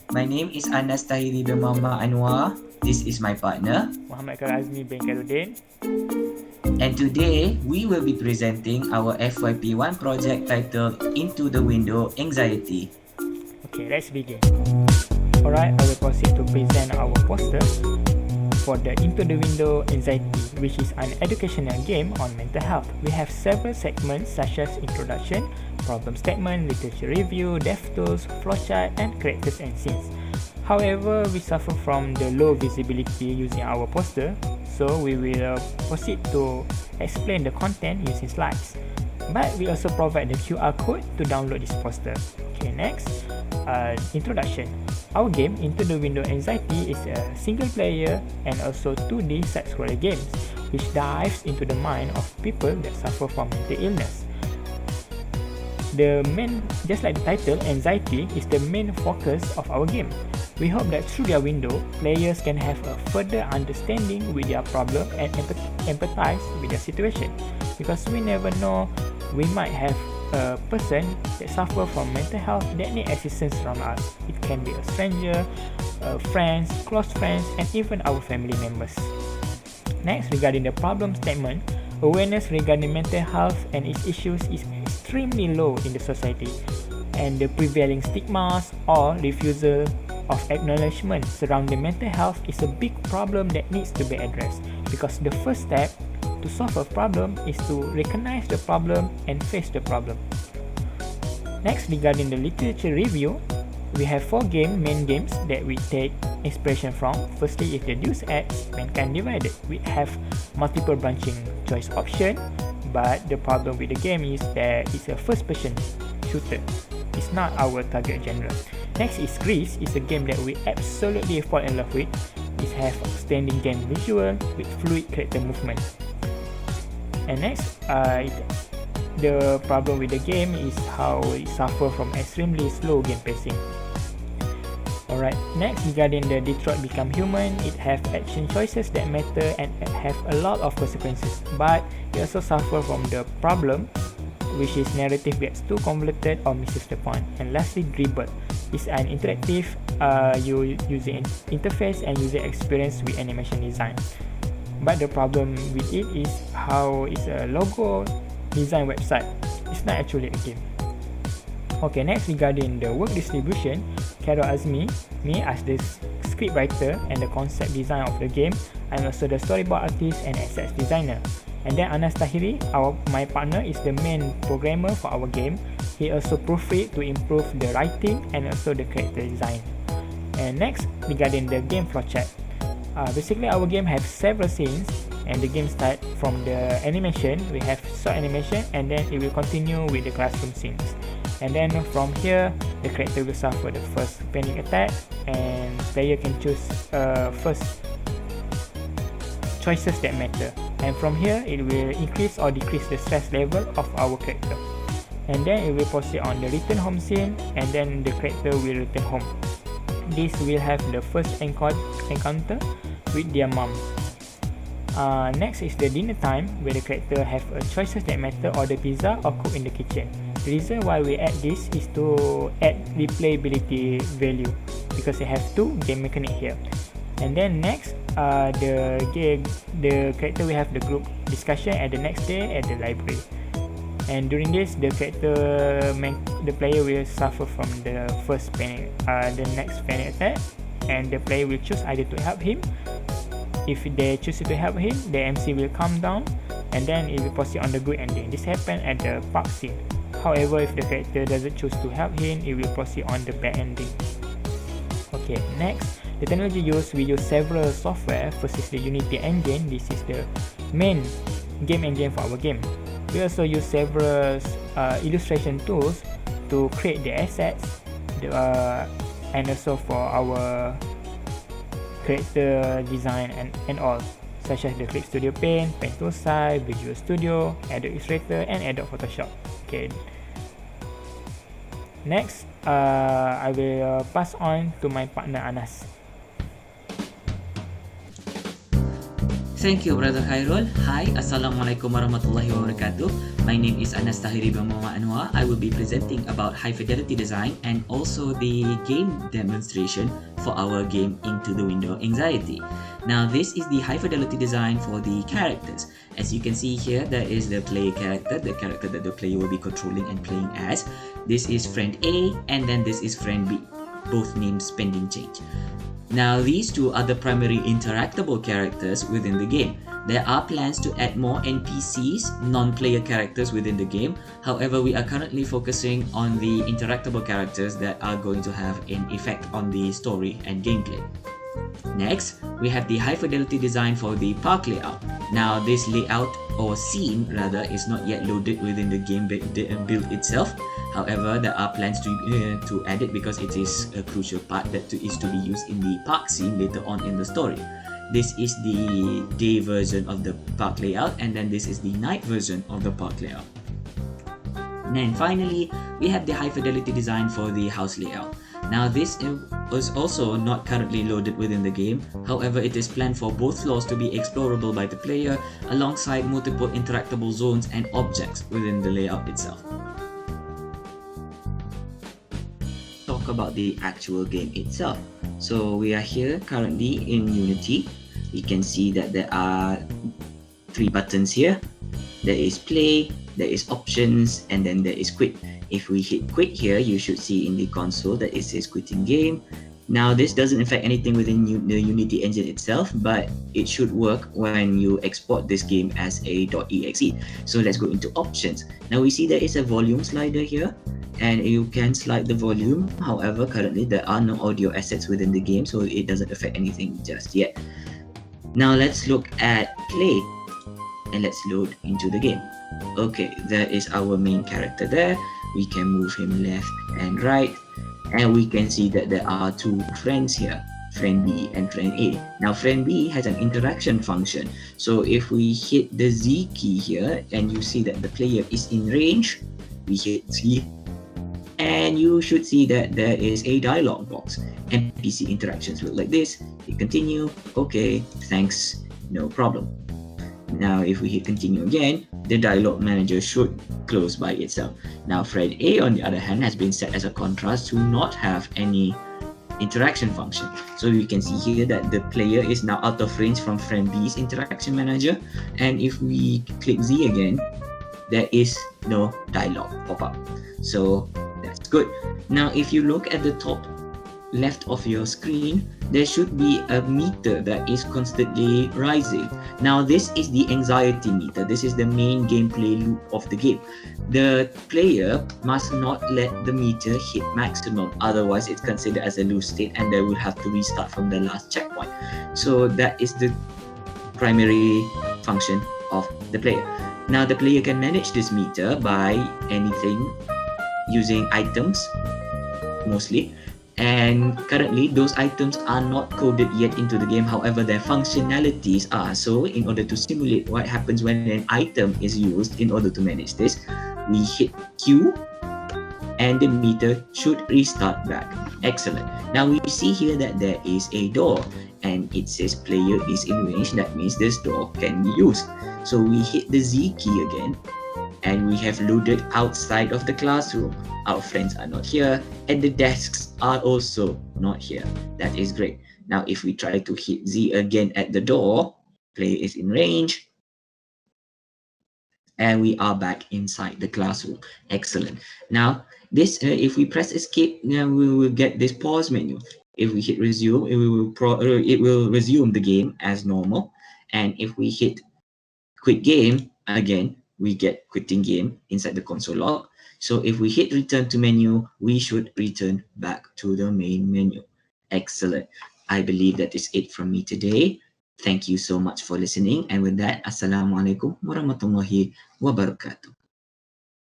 My name is Thahiri bin Muhammad Anuwar. This is my partner. Muhamad Azmi bin Khairudin. And today, we will be presenting our FYP1 project titled Into the Window Anxiety. Okay, let's begin. Alright, I will proceed to present our poster for the Into the Window Anxiety, which is an educational game on mental health. We have several segments such as introduction, problem statement, literature review, dev tools, flowchart, and characters and scenes. However, we suffer from the low visibility using our poster, so we will proceed to explain the content using slides. But we also provide the QR code to download this poster. Okay, next, introduction. Our game Into the Window Anxiety is a single player and also 2D side-scroller games, which dives into the mind of people that suffer from mental illness. Just like the title, anxiety is the main focus of our game. We hope that through their window, players can have a further understanding with their problem and empathize with their situation. Because we never know, we might have a person that suffer from mental health that need assistance from us. It can be a stranger, friends, close friends, and even our family members. Next, regarding the problem statement, awareness regarding mental health and its issues is extremely low in the society, and the prevailing stigmas or refusal of acknowledgement surrounding mental health is a big problem that needs to be addressed, because the first step to solve a problem is to recognize the problem and face the problem. Next, regarding the literature review, we have 4 main games that we take inspiration from. Firstly is the Deus Ex Mankind Divided. We have multiple branching choice option, but the problem with the game is that it's a first person shooter. It's not our target genre. Next is Grease. It's a game that we absolutely fall in love with. It has outstanding game visual with fluid character movement. And next, the problem with the game is how it suffers from extremely slow game pacing. Alright, next regarding the Detroit Become Human, it have action choices that matter and have a lot of consequences, but it also suffer from the problem, which is narrative gets too convoluted or misses the point. And lastly, Dribble is an interactive user interface and user experience with animation design. But the problem with it is how it's a logo design website. It's not actually a game. Okay, next regarding the work distribution, Khairul Azmi, me as the script writer and the concept design of the game. I'm also the storyboard artist and assets designer. And then Thahiri, my partner, is the main programmer for our game. He also proofread to improve the writing and also the character design. And next, regarding the game flowchart. Basically, our game have several scenes, and the game start from the animation. We have short animation, and then it will continue with the classroom scenes. And then from here, the character will suffer the first panic attack, and player can choose first choices that matter. And from here, it will increase or decrease the stress level of our character. And then it will proceed on the return home scene, and then the character will return home. This will have the first encounter with their mom. Next is the dinner time, where the character have choices that matter: order pizza or cook in the kitchen. The reason why we add this is to add replayability value, because it have 2 game mechanic here. And then next, the character will have the group discussion at the next day at the library. And during this, the player will suffer from the next panic attack, and the player will choose either to help him. If they choose to help him, the MC will calm down, and then it will proceed on the good ending. This happens at the park scene. However, if the character doesn't choose to help him, it will proceed on the bad ending. Okay, next, the technology used, we use several software. First is the Unity engine. This is the main game engine for our game. We also use several illustration tools to create the assets, and also for our character design and all, such as the Clip Studio Paint, Paint Toolside, Visual Studio, Adobe Illustrator, and Adobe Photoshop. Okay. Next, I will pass on to my partner Anas. Thank you, Brother Khairul. Hi, Assalamualaikum warahmatullahi wabarakatuh. My name is Thahiri bin Anuwar. I will be presenting about high fidelity design and also the game demonstration for our game Into the Window Anxiety. Now, this is the high fidelity design for the characters. As you can see here, there is the player character, the character that the player will be controlling and playing as. This is friend A, and then this is friend B. Both names pending change. Now, these two are the primary interactable characters within the game. There are plans to add more NPCs, non-player characters within the game. However, we are currently focusing on the interactable characters that are going to have an effect on the story and gameplay. Next, we have the high fidelity design for the park layout. Now, this layout or scene rather is not yet loaded within the game build itself. However, there are plans to add it because it is a crucial part that is to be used in the park scene later on in the story. This is the day version of the park layout, and then this is the night version of the park layout. And then finally, we have the high fidelity design for the house layout. Now, this is also not currently loaded within the game. However, it is planned for both floors to be explorable by the player alongside multiple interactable zones and objects within the layout itself. Talk about the actual game itself. So we are here currently in Unity. We can see that there are 3 buttons here. There is play, there is options, and then there is quit. If we hit quit here, you should see in the console that it says quitting game. Now, this doesn't affect anything within the Unity engine itself, but it should work when you export this game as a .exe. So let's go into options. Now we see there is a volume slider here, and you can slide the volume. However, currently there are no audio assets within the game, so it doesn't affect anything just yet. Now let's look at play, and let's load into the game. Okay, there is our main character there. We can move him left and right, and we can see that there are 2 friends here, friend B and friend A. Now, friend B has an interaction function. So if we hit the Z key here, and you see that the player is in range, we hit Z, and you should see that there is a dialog box. NPC interactions look like this. Hit continue, okay, thanks, no problem. Now, if we hit continue again, the dialog manager should close by itself. Now, friend A, on the other hand, has been set as a contrast to not have any interaction function. So you can see here that the player is now out of range from friend B's interaction manager. And if we click Z again, there is no dialog pop up. So that's good. Now, if you look at the top left of your screen, there should be a meter that is constantly rising. Now, this is the anxiety meter. This is the main gameplay loop of the game. The player must not let the meter hit maximum, otherwise it's considered as a loose state and they will have to restart from the last checkpoint. So that is the primary function of the player. Now, the player can manage this meter by anything using items mostly. And currently, those items are not coded yet into the game. However, their functionalities are. So in order to simulate what happens when an item is used in order to manage this, we hit Q and the meter should restart back. Excellent. Now we see here that there is a door and it says player is in range. That means this door can be used. So we hit the Z key again, and we have loaded outside of the classroom. Our friends are not here, and the desks are also not here. That is great. Now, if we try to hit Z again at the door, player is in range, and we are back inside the classroom. Excellent. Now, this if we press escape, now we will get this pause menu. If we hit resume, it will resume the game as normal. And if we hit quit game again, we get quitting game inside the console log. So if we hit return to menu, we should return back to the main menu. Excellent. I believe that is it from me today. Thank you so much for listening. And with that, Assalamualaikum warahmatullahi wabarakatuh.